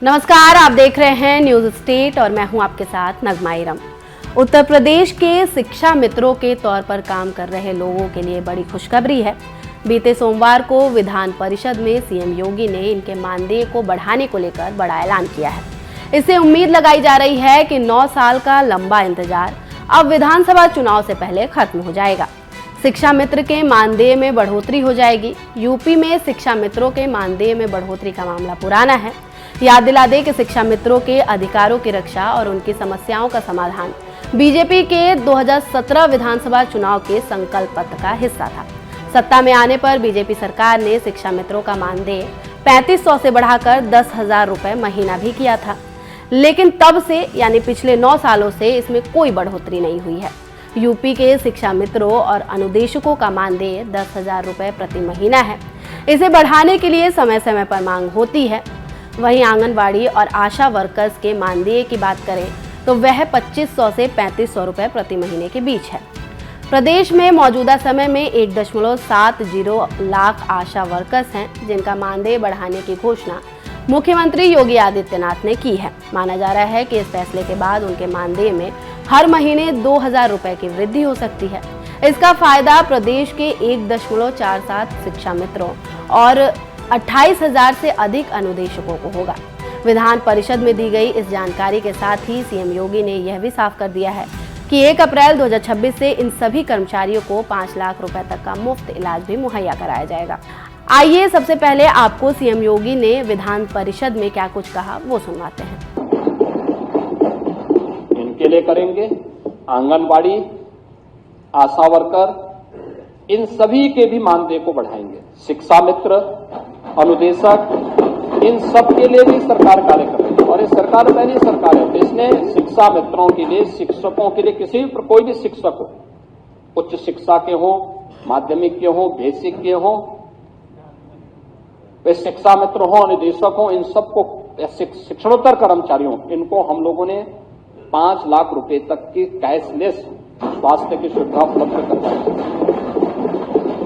नमस्कार, आप देख रहे हैं न्यूज स्टेट और मैं हूं आपके साथ नगमा इरम। उत्तर प्रदेश के शिक्षा मित्रों के तौर पर काम कर रहे लोगों के लिए बड़ी खुशखबरी है। बीते सोमवार को विधान परिषद में सीएम योगी ने इनके मानदेय को बढ़ाने को लेकर बड़ा ऐलान किया है। इससे उम्मीद लगाई जा रही है कि 9 साल का लंबा इंतजार अब विधानसभा चुनाव से पहले खत्म हो जाएगा। शिक्षा मित्र के मानदेय में बढ़ोतरी हो जाएगी। यूपी में शिक्षा मित्रों के मानदेय में बढ़ोतरी का मामला पुराना है। याद दिला दें कि शिक्षा मित्रों के अधिकारों की रक्षा और उनकी समस्याओं का समाधान बीजेपी के 2017 विधानसभा चुनाव के संकल्प पत्र का हिस्सा था। सत्ता में आने पर बीजेपी सरकार ने शिक्षा मित्रों का मानदेय 3500 से बढ़ाकर 10,000 रुपए महीना भी किया था, लेकिन तब से यानी पिछले 9 सालों से इसमें कोई बढ़ोतरी नहीं हुई है। यूपी के शिक्षा मित्रों और अनुदेशकों का मानदेय 10,000 रुपए प्रति महीना है। इसे बढ़ाने के लिए समय समय पर मांग होती है। वहीं आंगनबाड़ी और आशा वर्कर्स के मानदेय की बात करें तो वह 2500 से 3500 रुपए प्रति महीने के बीच है। प्रदेश में मौजूदा समय में 1.70 लाख आशा वर्कर्स हैं, जिनका मानदेय बढ़ाने की घोषणा मुख्यमंत्री योगी आदित्यनाथ ने की है। माना जा रहा है कि इस फैसले के बाद उनके मानदेय में हर महीने 2,000 रुपए की वृद्धि हो सकती है। इसका फायदा प्रदेश के 1.47 शिक्षा मित्रों और 28,000 से अधिक अनुदेशकों को होगा। विधान परिषद में दी गई इस जानकारी के साथ ही सीएम योगी ने यह भी साफ कर दिया है कि 1 अप्रैल 2026 से इन सभी कर्मचारियों को 5 लाख रुपए तक का मुफ्त इलाज भी मुहैया कराया जाएगा। आइए सबसे पहले आपको सीएम योगी ने विधान परिषद में क्या कुछ कहा वो सुनवाते हैं। इनके लिए करेंगे, आंगनबाड़ी, आशा वर्कर, इन सभी के भी मानदेय को बढ़ाएंगे। शिक्षा मित्र, अनुदेशक, इन सब के लिए भी सरकार कार्य कर रही है और ये सरकार पहली सरकार है तो इसने शिक्षा मित्रों के लिए, शिक्षकों के लिए, किसी भी कोई भी शिक्षक हो, उच्च शिक्षा के हो, माध्यमिक के हो, बेसिक के हो, वे शिक्षा मित्र हो, अनुदेशक हो, इन सबको, शिक्षणोत्तर कर्मचारियों, इनको हम लोगों ने 5 लाख रुपए तक की कैशलेस स्वास्थ्य की सुविधा उपलब्ध करवाई।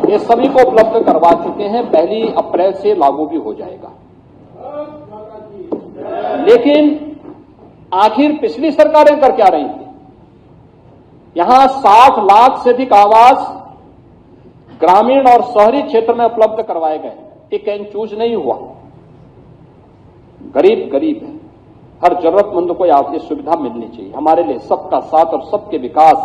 ये सभी को उपलब्ध करवा चुके हैं। 1 अप्रैल से लागू भी हो जाएगा। लेकिन आखिर पिछली सरकारें कर क्या रही थी? यहां 60 लाख से अधिक आवास ग्रामीण और शहरी क्षेत्र में उपलब्ध करवाए गए। टिक एंड चूज नहीं हुआ। गरीब गरीब है, हर जरूरतमंद को ये सुविधा मिलनी चाहिए। हमारे लिए सबका साथ और सबके विकास,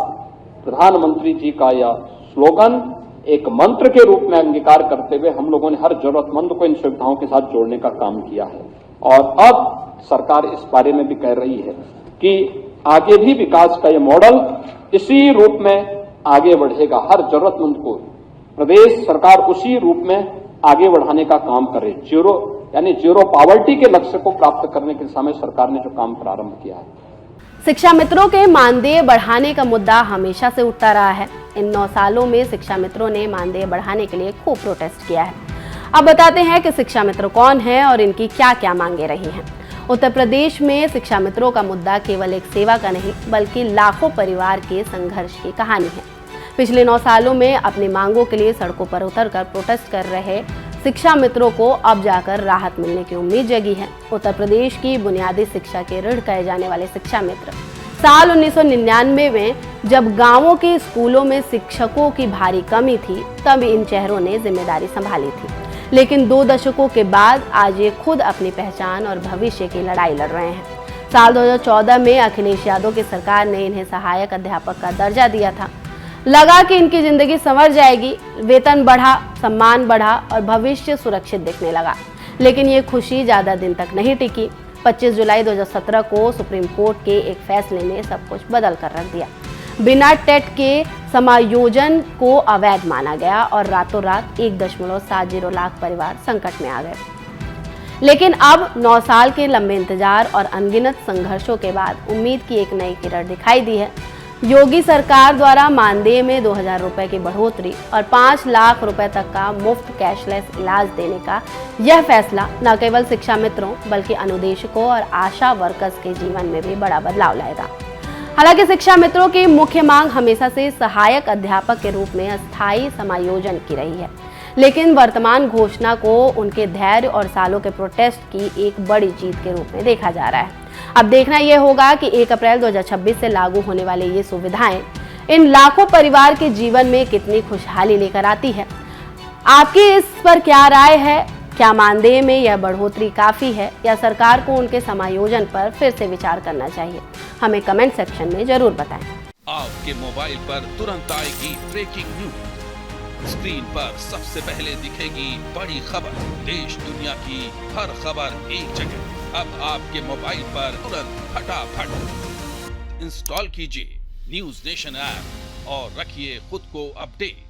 प्रधानमंत्री जी का यह स्लोगन एक मंत्र के रूप में अंगीकार करते हुए हम लोगों ने हर जरूरतमंद को इन सुविधाओं के साथ जोड़ने का काम किया है। और अब सरकार इस बारे में भी कह रही है कि आगे भी विकास का ये मॉडल इसी रूप में आगे बढ़ेगा। हर जरूरतमंद को प्रदेश सरकार उसी रूप में आगे बढ़ाने का काम करे। जीरो पॉवर्टी के लक्ष्य को प्राप्त करने के समय सरकार ने जो काम प्रारंभ किया है। शिक्षा मित्रों के मानदेय बढ़ाने का मुद्दा हमेशा से उठता रहा है। इन 9 सालों में शिक्षा मित्रों ने मानदेय बढ़ाने के लिए खूब प्रोटेस्ट किया है। अब बताते हैं कि शिक्षा मित्र कौन है और इनकी क्या क्या मांगे रही हैं। उत्तर प्रदेश में शिक्षा मित्रों का मुद्दा केवल एक सेवा का नहीं बल्कि लाखों परिवार के संघर्ष की कहानी है। पिछले 9 सालों में अपनी मांगों के लिए सड़कों पर उतरकर प्रोटेस्ट कर रहे शिक्षा मित्रों को अब जाकर राहत मिलने की उम्मीद जगी है। उत्तर प्रदेश की बुनियादी शिक्षा के ऋण कहे जाने वाले शिक्षा मित्र साल 1999 में जब गांवों के स्कूलों में शिक्षकों की भारी कमी थी तब इन चेहरों ने जिम्मेदारी संभाली थी। लेकिन 2 दशकों के बाद आज ये खुद अपनी पहचान और भविष्य की लड़ाई लड़ रहे हैं। साल 2014 में अखिलेश यादव की सरकार ने इन्हें सहायक अध्यापक का दर्जा दिया था। लगा कि इनकी जिंदगी संवर जाएगी, वेतन बढ़ा, सम्मान बढ़ा और भविष्य सुरक्षित दिखने लगा। लेकिन ये खुशी ज्यादा दिन तक नहीं टिकी। 25 जुलाई 2017 को सुप्रीम कोर्ट के एक फैसले ने सब कुछ बदल कर रख दिया। बिना टेट के समायोजन को अवैध माना गया और रातों रात 1.70 लाख परिवार संकट में आ गए। लेकिन अब 9 साल के लंबे इंतजार और अनगिनत संघर्षों के बाद उम्मीद की एक नई किरण दिखाई दी है। योगी सरकार द्वारा मानदेय में 2,000 रुपए की बढ़ोतरी और 5 लाख रुपए तक का मुफ्त कैशलेस इलाज देने का यह फैसला न केवल शिक्षा मित्रों बल्कि अनुदेशकों और आशा वर्कर्स के जीवन में भी बड़ा बदलाव लाएगा। हालांकि शिक्षा मित्रों की मुख्य मांग हमेशा से सहायक अध्यापक के रूप में अस्थायी समायोजन की रही है, लेकिन वर्तमान घोषणा को उनके धैर्य और सालों के प्रोटेस्ट की एक बड़ी जीत के रूप में देखा जा रहा है। अब देखना यह होगा कि 1 अप्रैल 2026 से लागू होने वाली ये सुविधाएं इन लाखों परिवार के जीवन में कितनी खुशहाली लेकर आती है। आपकी इस पर क्या राय है? क्या मानदेय में यह बढ़ोतरी काफी है या सरकार को उनके समायोजन पर फिर से विचार करना चाहिए? हमें कमेंट सेक्शन में जरूर बताएं। आपके मोबाइल पर तुरंत आएगी ब्रेकिंग न्यूज, स्क्रीन पर सबसे पहले दिखेगी बड़ी खबर, देश दुनिया की हर खबर एक जगह। अब आपके मोबाइल पर तुरंत फटाफट इंस्टॉल कीजिए न्यूज नेशन ऐप और रखिए खुद को अपडेट।